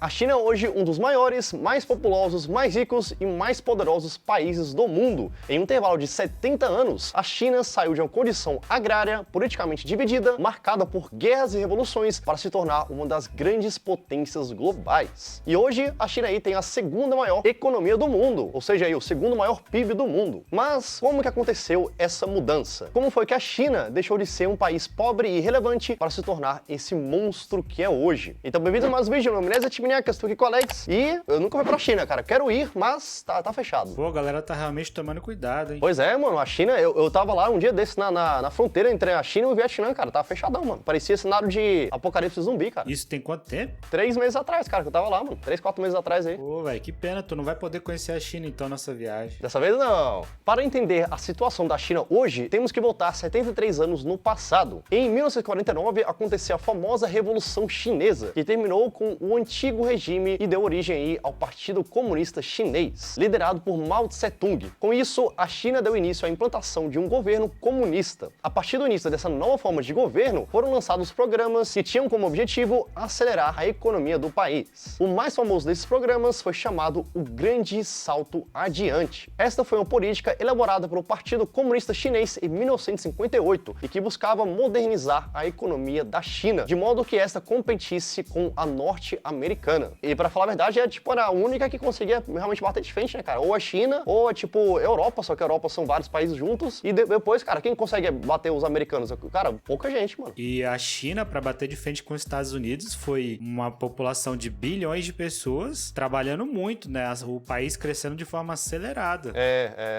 A China é hoje um dos maiores, mais populosos, mais ricos e mais poderosos países do mundo. Em um intervalo de 70 anos, a China saiu de uma condição agrária, politicamente dividida, marcada por guerras e revoluções, para se tornar uma das grandes potências globais. E hoje, a China aí tem a segunda maior economia do mundo, ou seja, aí, o segundo maior PIB do mundo. Mas como que aconteceu essa mudança? Como foi que a China deixou de ser um país pobre e irrelevante para se tornar esse monstro que é hoje? Então, bem-vindos a mais um vídeo, meu nome é Timiniacas, estou aqui com o Alex e eu nunca fui pra China, cara. Quero ir, mas tá fechado. Pô, a galera tá realmente tomando cuidado, hein? Pois é, mano, a China, eu tava lá um dia desse na fronteira entre a China e o Vietnã, cara, tava fechadão, mano. Parecia cenário de apocalipse zumbi, cara. Isso tem quanto tempo? 3 meses atrás, cara, que eu tava lá, mano. 3, 4 meses atrás aí. Pô, velho, que pena, tu não vai poder conhecer a China então nessa viagem. Dessa vez não. Para entender a situação da China hoje, temos que voltar 73 anos no passado. Em 1949, aconteceu a famosa Revolução Chinesa, que terminou com o antigo regime e deu origem aí ao Partido Comunista Chinês, liderado por Mao Tse-tung. Com isso, a China deu início à implantação de um governo comunista. A partir do início dessa nova forma de governo, foram lançados programas que tinham como objetivo acelerar a economia do país. O mais famoso desses programas foi chamado o Grande Salto Adiante. Esta foi uma política elaborada pelo Partido Comunista Chinês em 1958 e que buscava modernizar a economia da China, de modo que esta competisse com a norte-americana. E pra falar a verdade, era a única que conseguia realmente bater de frente, né, cara? Ou a China, ou a Europa, só que a Europa são vários países juntos. E depois, cara, quem consegue bater os americanos? Cara, pouca gente, mano. E a China, pra bater de frente com os Estados Unidos, foi uma população de bilhões de pessoas trabalhando muito, né? O país crescendo de forma acelerada.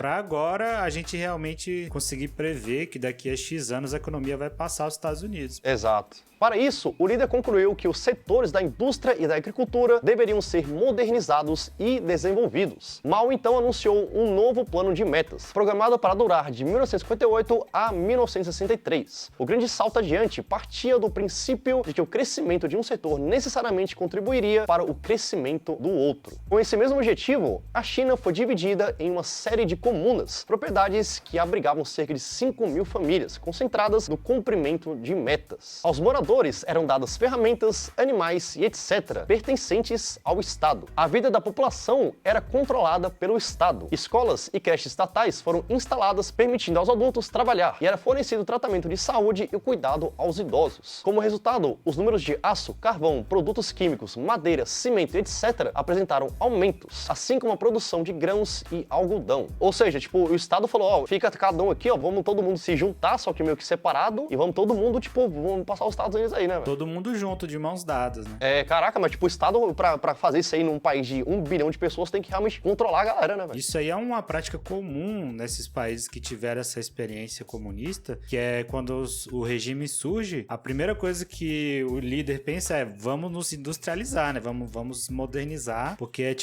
Pra agora, a gente realmente conseguir prever que daqui a X anos a economia vai passar os Estados Unidos. Exato. Para isso, o líder concluiu que os setores da indústria e da agricultura deveriam ser modernizados e desenvolvidos. Mao então anunciou um novo plano de metas, programado para durar de 1958 a 1963. O grande salto adiante partia do princípio de que o crescimento de um setor necessariamente contribuiria para o crescimento do outro. Com esse mesmo objetivo, a China foi dividida em uma série de comunas, propriedades que abrigavam cerca de 5.000 famílias, concentradas no cumprimento de metas. Aos moradores eram dadas ferramentas, animais e etc., pertencentes ao Estado. A vida da população era controlada pelo Estado. Escolas e creches estatais foram instaladas, permitindo aos adultos trabalhar, e era fornecido tratamento de saúde e cuidado aos idosos. Como resultado, os números de aço, carvão, produtos químicos, madeira, cimento e etc. apresentaram aumentos, assim como a produção de grãos e algodão. Ou seja, o Estado falou, fica cada um aqui, vamos todo mundo se juntar, só que meio que separado, e vamos todo mundo, vamos passar os Estados Unidos aí, né, velho? Todo mundo junto, de mãos dadas, né? Caraca, mas o Estado, pra fazer isso aí num país de 1 bilhão de pessoas, tem que realmente controlar a galera, né, velho? Isso aí é uma prática comum nesses países que tiveram essa experiência comunista, que é quando o regime surge, a primeira coisa que o líder pensa é, vamos nos industrializar, né? Vamos modernizar, porque é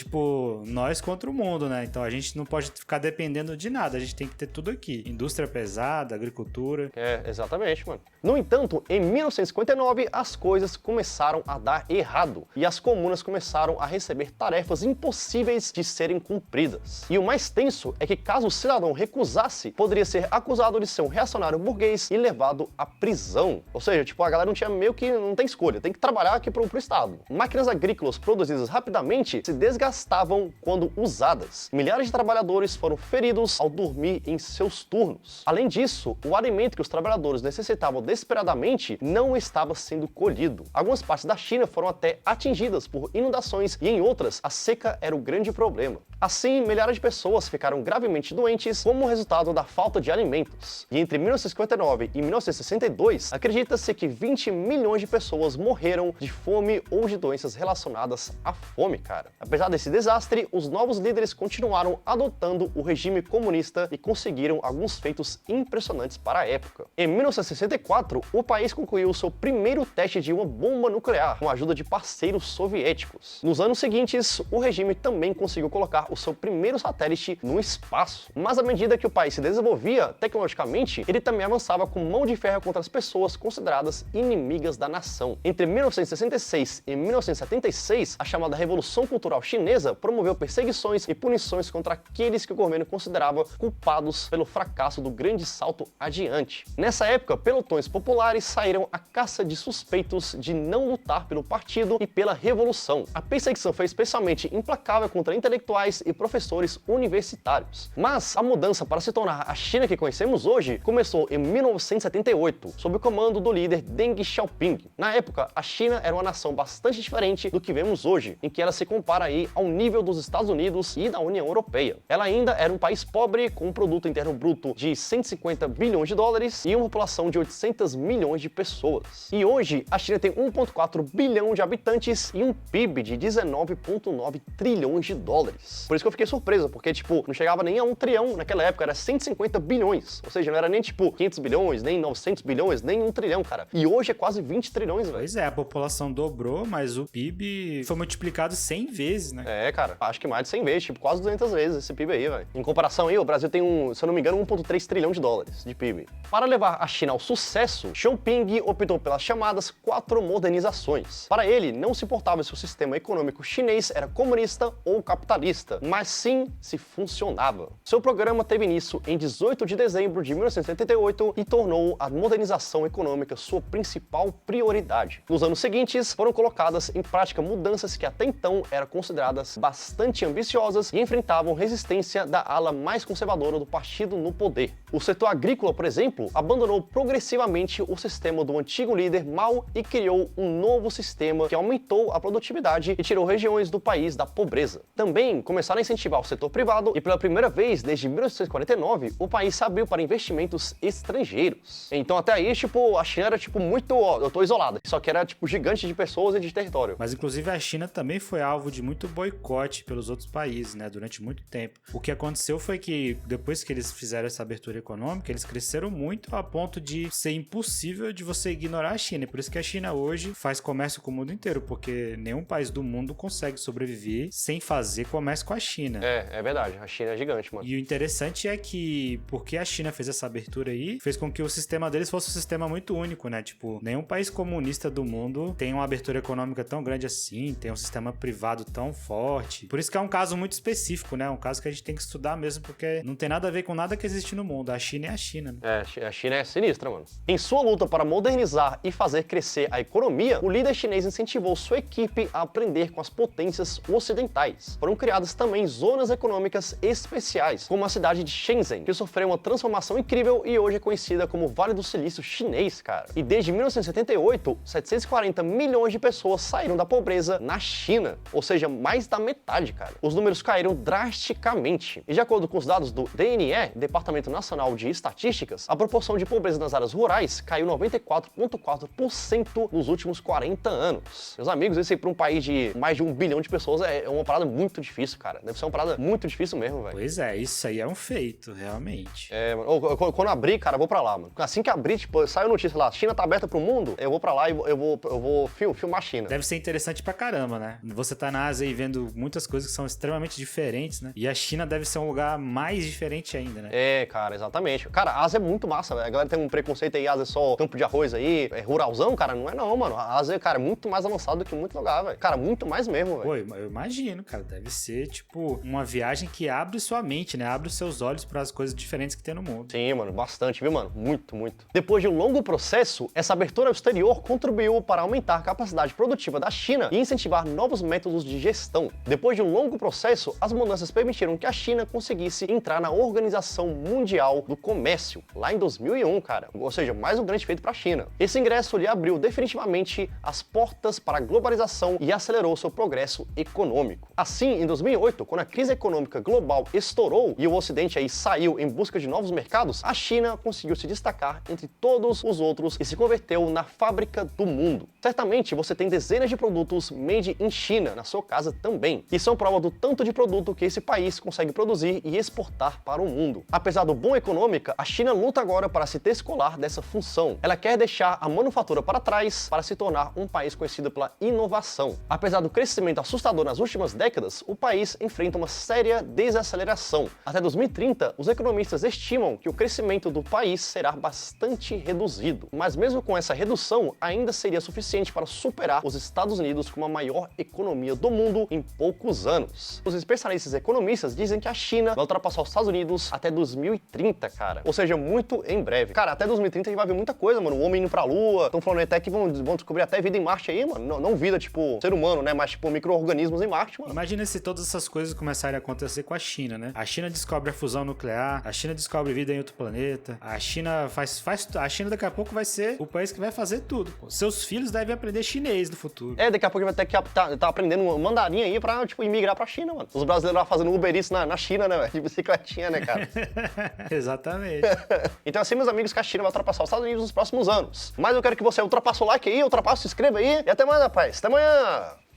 nós contra o mundo, né? Então a gente não pode ficar dependendo de nada, a gente tem que ter tudo aqui. Indústria pesada, agricultura. Exatamente, mano. No entanto, em 1959, as coisas começaram a dar errado e as comunas começaram a receber tarefas impossíveis de serem cumpridas. E o mais tenso é que caso o cidadão recusasse, poderia ser acusado de ser um reacionário burguês e levado à prisão. Ou seja, a galera não tem escolha, tem que trabalhar aqui pro Estado. Máquinas agrícolas produzidas rapidamente se desgastavam quando usadas. Milhares de trabalhadores foram feridos ao dormir em seus turnos. Além disso, o alimento que os trabalhadores necessitavam desesperadamente não estava sendo colhido. Algumas partes da China foram até atingidas por inundações e em outras a seca era o grande problema. Assim, milhares de pessoas ficaram gravemente doentes como resultado da falta de alimentos. E entre 1959 e 1962, acredita-se que 20 milhões de pessoas morreram de fome ou de doenças relacionadas à fome, cara. Apesar desse desastre, os novos líderes continuaram adotando o regime comunista e conseguiram alguns feitos impressionantes para a época. Em 1964, o país concluiu seu primeiro teste de uma bomba nuclear com a ajuda de parceiros soviéticos. Nos anos seguintes, o regime também conseguiu colocar o seu primeiro satélite no espaço. Mas à medida que o país se desenvolvia tecnologicamente, ele também avançava com mão de ferro contra as pessoas consideradas inimigas da nação. Entre 1966 e 1976, a chamada Revolução Cultural Chinesa promoveu perseguições e punições contra aqueles que o governo considerava culpados pelo fracasso do Grande Salto Adiante. Nessa época, pelotões populares saíram a caçar ameaça de suspeitos de não lutar pelo partido e pela revolução. A perseguição foi especialmente implacável contra intelectuais e professores universitários. Mas a mudança para se tornar a China que conhecemos hoje começou em 1978, sob o comando do líder Deng Xiaoping. Na época, a China era uma nação bastante diferente do que vemos hoje, em que ela se compara aí ao nível dos Estados Unidos e da União Europeia. Ela ainda era um país pobre, com um produto interno bruto de 150 bilhões de dólares e uma população de 800 milhões de pessoas. E hoje, a China tem 1,4 bilhão de habitantes e um PIB de 19,9 trilhões de dólares. Por isso que eu fiquei surpreso, porque, tipo, não chegava nem a 1 trilhão naquela época, era 150 bilhões. Ou seja, não era nem, tipo, 500 bilhões, nem 900 bilhões, nem 1 trilhão, cara. E hoje é quase 20 trilhões, velho. Pois é, a população dobrou, mas o PIB foi multiplicado 100 vezes, né? É, cara, acho que mais de 100 vezes, tipo, quase 200 vezes esse PIB aí, velho. Em comparação aí, o Brasil tem se eu não me engano, 1,3 trilhão de dólares de PIB. Para levar a China ao sucesso, Xiaoping optou pelas chamadas 4 modernizações. Para ele, não se importava se o sistema econômico chinês era comunista ou capitalista, mas sim se funcionava. Seu programa teve início em 18 de dezembro de 1978 e tornou a modernização econômica sua principal prioridade. Nos anos seguintes, foram colocadas em prática mudanças que até então eram consideradas bastante ambiciosas e enfrentavam resistência da ala mais conservadora do partido no poder. O setor agrícola, por exemplo, abandonou progressivamente o sistema do antigo líder Mao e criou um novo sistema que aumentou a produtividade e tirou regiões do país da pobreza. Também começaram a incentivar o setor privado e pela primeira vez desde 1949, o país se abriu para investimentos estrangeiros. Então até aí, tipo, a China era tipo muito, eu tô isolada, só que era tipo gigante de pessoas e de território. Mas inclusive a China também foi alvo de muito boicote pelos outros países, né, durante muito tempo. O que aconteceu foi que depois que eles fizeram essa abertura econômica, eles cresceram muito a ponto de ser impossível de você ignorar a China. E por isso que a China hoje faz comércio com o mundo inteiro, porque nenhum país do mundo consegue sobreviver sem fazer comércio com a China. É verdade, a China é gigante, mano. E o interessante é que, porque a China fez essa abertura aí, fez com que o sistema deles fosse um sistema muito único, né? Tipo, nenhum país comunista do mundo tem uma abertura econômica tão grande assim, tem um sistema privado tão forte. Por isso que é um caso muito específico, né? Um caso que a gente tem que estudar mesmo, porque não tem nada a ver com nada que existe no mundo. A China é a China, né? A China é sinistra, mano. Em sua luta para modernizar e fazer crescer a economia, o líder chinês incentivou sua equipe a aprender com as potências ocidentais. Foram criadas também zonas econômicas especiais, como a cidade de Shenzhen, que sofreu uma transformação incrível e hoje é conhecida como Vale do Silício Chinês, cara. E desde 1978, 740 milhões de pessoas saíram da pobreza na China, ou seja, mais da metade, cara. Os números caíram drasticamente. E de acordo com os dados do DNE, Departamento Nacional de Estatísticas, a proporção de pobreza nas áreas rurais caiu 94,4% nos últimos 40 anos. Meus amigos, isso aí para um país de mais de 1 bilhão de pessoas é uma parada muito difícil, cara. Deve ser uma parada muito difícil mesmo, velho. Pois é, isso aí é um feito, realmente. Mano, quando abrir, cara, eu vou pra lá, mano. Assim que abrir, tipo, saiu a notícia lá, a China tá aberta pro mundo, eu vou pra lá e eu vou filmar a China. Deve ser interessante pra caramba, né? Você tá na Ásia e vendo muitas coisas que são extremamente diferentes, né? E a China deve ser um lugar mais diferente ainda, né? Cara, exatamente. Cara, a Ásia é muito massa, velho. A galera tem um preconceito aí, a Ásia é só campo de arroz aí, é ruralzão, cara, não é não, mano. A Ásia, cara, é muito mais avançado do que muito lugar, velho. Cara, muito mais mesmo, velho. Pô, eu imagino, cara, deve ser, tipo, uma viagem que abre sua mente, né? Abre os seus olhos para as coisas diferentes que tem no mundo. Sim, mano, bastante, viu, mano? Muito, muito. Depois de um longo processo, essa abertura ao exterior contribuiu para aumentar a capacidade produtiva da China e incentivar novos métodos de gestão. Depois de um longo processo, as mudanças permitiram que a China conseguisse entrar na Organização Mundial do Comércio, lá em 2001, cara. Ou seja, mais um grande feito para a China. Esse ingresso lhe abriu definitivamente as portas para a globalização e acelerou seu progresso econômico. Assim, em 2008, quando a crise econômica global estourou e o Ocidente aí saiu em busca de novos mercados, a China conseguiu se destacar entre todos os outros e se converteu na fábrica do mundo. Certamente você tem dezenas de produtos made in China na sua casa também, e são prova do tanto de produto que esse país consegue produzir e exportar para o mundo. Apesar do boom econômica, a China luta agora para se descolar dessa função. Ela quer deixar a manufatura para trás para se tornar um país conhecido pela inovação. Apesar do crescimento assustador nas últimas décadas, o país enfrenta uma séria desaceleração. Até 2030, os economistas estimam que o crescimento do país será bastante reduzido. Mas mesmo com essa redução, ainda seria suficiente para superar os Estados Unidos como a maior economia do mundo em poucos anos. Os especialistas economistas dizem que a China vai ultrapassar os Estados Unidos até 2030, cara. Ou seja, muito em breve. Cara, até 2030 a gente vai ver muita coisa, mano. O homem indo pra Lua, Lua. Estão falando até que vão descobrir até vida em Marte aí, mano. Não vida, tipo, ser humano, né? Mas, tipo, micro-organismos em Marte, mano. Imagina se todas essas coisas começarem a acontecer com a China, né? A China descobre a fusão nuclear, a China descobre vida em outro planeta, a China a China daqui a pouco vai ser o país que vai fazer tudo. Pô. Seus filhos devem aprender chinês no futuro. Daqui a pouco vai ter que tá aprendendo mandarim aí pra, tipo, imigrar pra China, mano. Os brasileiros lá fazendo Uber Eats na China, né, velho? De bicicletinha, né, cara? Exatamente. Então assim, meus amigos, que a China vai ultrapassar os Estados Unidos nos próximos anos. Mas eu quero que você ultrapasse o like aí, ultrapasse, se inscreva aí. E até mais, rapaz. Até amanhã!